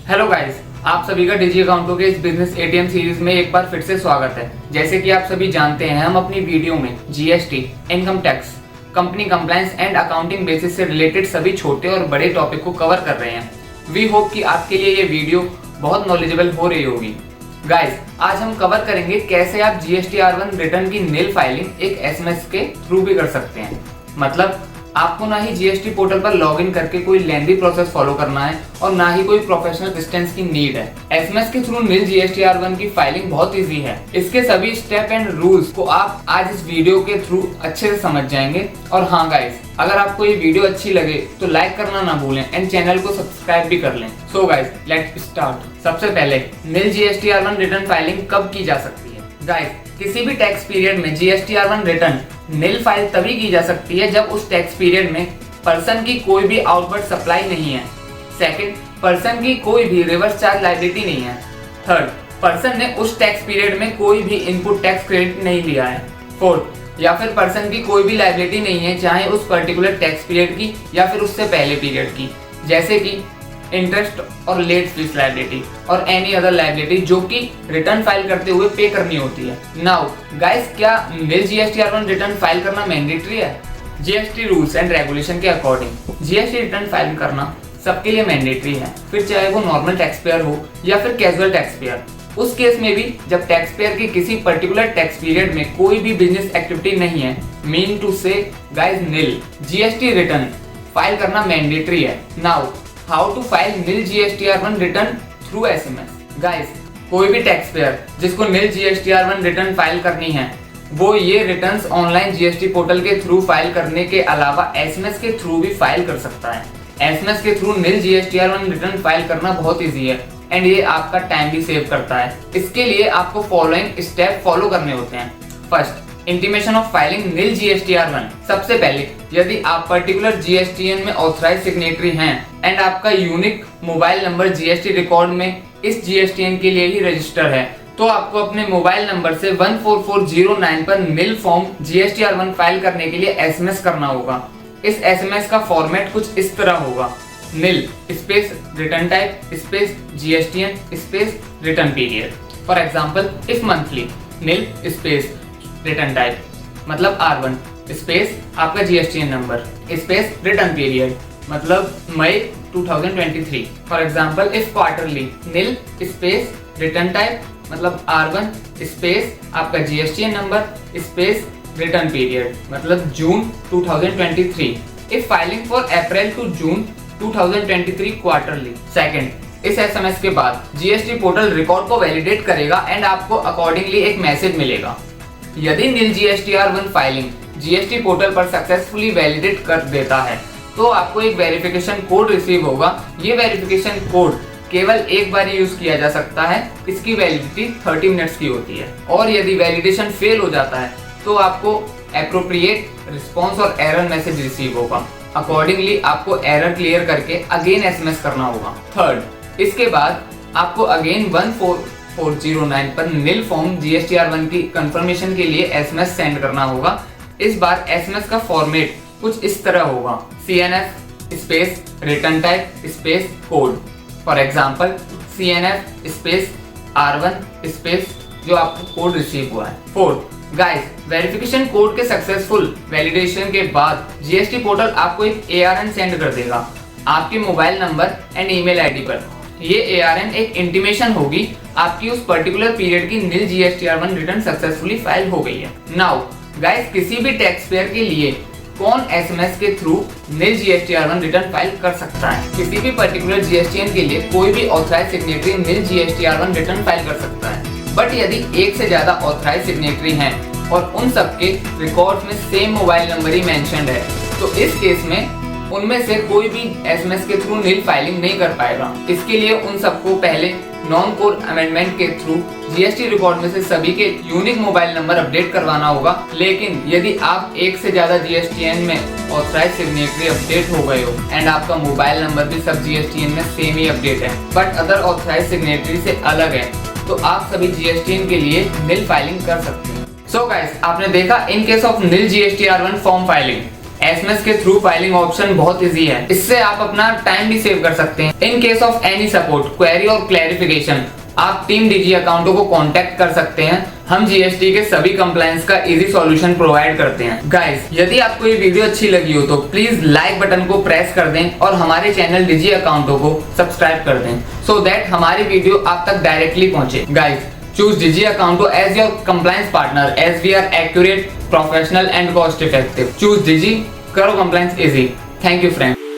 Hello guys, आप सभी का डिजी अकाउंटों के इस बिजनेस एटीएम सीरीज में एक बार फिर से स्वागत है। जैसे कि आप सभी जानते हैं, हम अपनी वीडियो में GST, income tax, company compliance and accounting basis से रिलेटेड सभी छोटे और बड़े टॉपिक को कवर कर रहे हैं। वी होप कि आपके लिए ये वीडियो बहुत नॉलेजेबल हो रही होगी। गाइस, आज हम कवर करेंगे कैसे आप जीएसटी R1 रिटर्न की नील फाइलिंग एक एसएमएस के थ्रू भी कर सकते हैं। मतलब आपको ना ही जीएसटी पोर्टल पर लॉगिन करके कोई लेंथी प्रोसेस फॉलो करना है और ना ही कोई प्रोफेशनल असिस्टेंस की नीड है। एसएमएस के थ्रू नील जीएसटी R1 की फाइलिंग बहुत इजी है। इसके सभी स्टेप एंड रूल्स को आप आज इस वीडियो के थ्रू अच्छे से समझ जाएंगे। और हाँ गाइस, अगर आपको ये वीडियो अच्छी लगे तो लाइक करना ना भूलें एंड चैनल को सब्सक्राइब भी कर लें। So guys, let's start. सबसे पहले नील जीएसटी R1 रिटर्न फाइलिंग कब की जा सकती है? गाइस, किसी भी टैक्स पीरियड में जीएसटी R1 रिटर्न नील फाइल तभी की जा सकती है जब उस टैक्स पीरियड में पर्सन की कोई भी आउटवर्ड सप्लाई नहीं है। सेकंड, पर्सन की कोई भी रिवर्स चार्ज लायबिलिटी नहीं है। थर्ड, पर्सन ने उस टैक्स पीरियड में कोई भी इनपुट टैक्स क्रेडिट नहीं लिया है। फोर्थ, या फिर पर्सन की कोई भी लायबिलिटी नहीं है, चाहे उस पर्टिकुलर टैक्स पीरियड की या फिर उससे पहले पीरियड की, जैसे कि इंटरेस्ट और लेट फीस लायबिलिटी और एनी अदर लायबिलिटी जो कि रिटर्न फाइल करते हुए पे करनी होती है। नाउ गाइस, क्या नील जीएसटी R1 रिटर्न फाइल करना मैंडेटरी है? जीएसटी रूल्स एंड रेगुलेशन के अकॉर्डिंग जीएसटी रिटर्न फाइल करना सबके लिए मैंडेटरी है, फिर चाहे वो नॉर्मल टैक्स पेयर हो या फिर कैजुअल टैक्स पेयर। उस केस में भी जब टैक्स पेयर की किसी पर्टिकुलर टैक्स पीरियड में कोई भी बिजनेस एक्टिविटी नहीं है, mean to say guys nil GST return file करना मैंडेटरी है। Now how to file nil GST R1 return through SMS? Guys, कोई भी टैक्स पेयर जिसको नील जीएसटी R1 रिटर्न फाइल करनी है, वो ये रिटर्न्स ऑनलाइन जीएसटी पोर्टल के थ्रू फाइल करने के अलावा एसएमएस के थ्रू भी फाइल कर सकता है। एसएमएस के थ्रू नील जीएसटी R1 रिटर्न फाइल करना बहुत इजी है एंड ये आपका टाइम भी सेव करता है। इसके लिए आपको फॉलोइंग स्टेप फॉलो करने होते हैं। First, intimation of filing nil GST R1। सबसे पहले, यदि आप पर्टिकुलर जीएसटीएन में ऑथराइज सिग्नेटरी हैं एंड आपका unique mobile number GST record में इस जीएसटीएन के लिए ही रजिस्टर है, तो आपको अपने मोबाइल नंबर से 14409 पर नील फॉर्म जीएसटी R1 फाइल करने के लिए एसएमएस करना होगा। इस एसएमएस का फॉर्मेट कुछ इस तरह होगा: nil space return type space GSTN space return period. For example, if monthly, nil space return type मतलब R1 स्पेस आपका GSTN number space return period मतलब मई 2023। For example, if quarterly, nil space return type मतलब R1 space आपका GSTN number space return period मतलब जून 2023। If filing for April to June 2023 quarterly. Second, इस SMS के बाद जीएसटी पोर्टल रिकॉर्ड को वैलिडेट करेगा एंड आपको अकॉर्डिंगली एक मैसेज मिलेगा। यदि nil GST R1 filing GST portal पर सक्सेसफुली वैलिडेट कर देता है तो आपको एक वेरिफिकेशन कोड रिसीव होगा। ये वेरिफिकेशन कोड केवल एक बार यूज किया जा सकता है। इसकी वैलिडिटी 30 मिनट्स की होती है और यदि वैलिडेशन फेल हो जाता है तो आपको एप्रोप्रिएट रिस्पॉन्स और एरर मैसेज रिसीव होगा। अकॉर्डिंगली आपको एरर क्लियर करके अगेन एसएमएस करना होगा। थर्ड, इसके बाद आपको अगेन 14409 पर नील फॉर्म जीएसटी R1 की कंफर्मेशन के लिए एसएमएस सेंड करना होगा। इस बार एसएमएस का फॉर्मेट कुछ इस तरह होगा: CNF space return type space code. For example, CNF space R1 space जो आपको कोड रिसीव हुआ है। फोर्थ, गाइस, वेरिफिकेशन कोड के सक्सेसफुल वैलिडेशन के बाद जीएसटी पोर्टल आपको एक ARN सेंड कर देगा आपके mobile number and email ID पर। ये ARN एक इंटीमेशन होगी आपकी उस पर्टिकुलर पीरियड की nil GST R1 return successfully file हो गई है। नाउ गाइस, किसी भी टैक्स पेयर के लिए कौन एसएमएस के थ्रू नील जीएसटी R1 रिटर्न फाइल कर सकता है? किसी भी पर्टिकुलर जीएसटीएन के लिए कोई भी ऑथराइज सिग्नेटरी नील जीएसटी R1 रिटर्न फाइल कर सकता है। बट यदि एक से ज्यादा ऑथराइज सिग्नेटरी हैं और उन सबके रिकॉर्ड्स में सेम मोबाइल नंबर ही मेंशन्ड है, तो इस केस में उनमें से कोई भी एसएमएस के थ्रू नील फाइलिंग नहीं कर पाएगा। इसके लिए उन सबको पहले नॉन कोर अमेंडमेंट के थ्रू जीएसटी रिकॉर्ड में से सभी के यूनिक मोबाइल नंबर अपडेट करवाना होगा। लेकिन यदि आप एक से ज्यादा जीएसटीएन में ऑथराइज सिग्नेटरी अपडेट हो गए हो एंड आपका मोबाइल नंबर भी सब जीएसटीएन में सेम ही अपडेट है बट अदर ऑथराइज सिग्नेटरी से अलग है, तो आप सभी जीएसटीएन के लिए नील फाइलिंग कर सकते हैं। सो गाइस, आपने देखा in case of nil GST R1 form filing SMS के थ्रू फाइलिंग ऑप्शन बहुत इजी है, इससे आप अपना टाइम भी सेव कर सकते हैं। इन case of any support, query और क्लैरिफिकेशन आप टीम डीजी अकाउंटो को कांटेक्ट कर सकते हैं। हम जीएसटी के सभी कंप्लायंस का इजी सॉल्यूशन प्रोवाइड करते हैं। गाइस, यदि आपको ये वीडियो अच्छी लगी हो तो प्लीज लाइक बटन को प्रेस कर दें और हमारे चैनल डीजी अकाउंटो को सब्सक्राइब कर दें, सो दैट हमारी वीडियो आप तक डायरेक्टली पहुंचे। Guys, choose Digi Accounto as your compliance partner as we are accurate, professional and cost effective. Choose Digi, करो compliance easy. Thank you friend.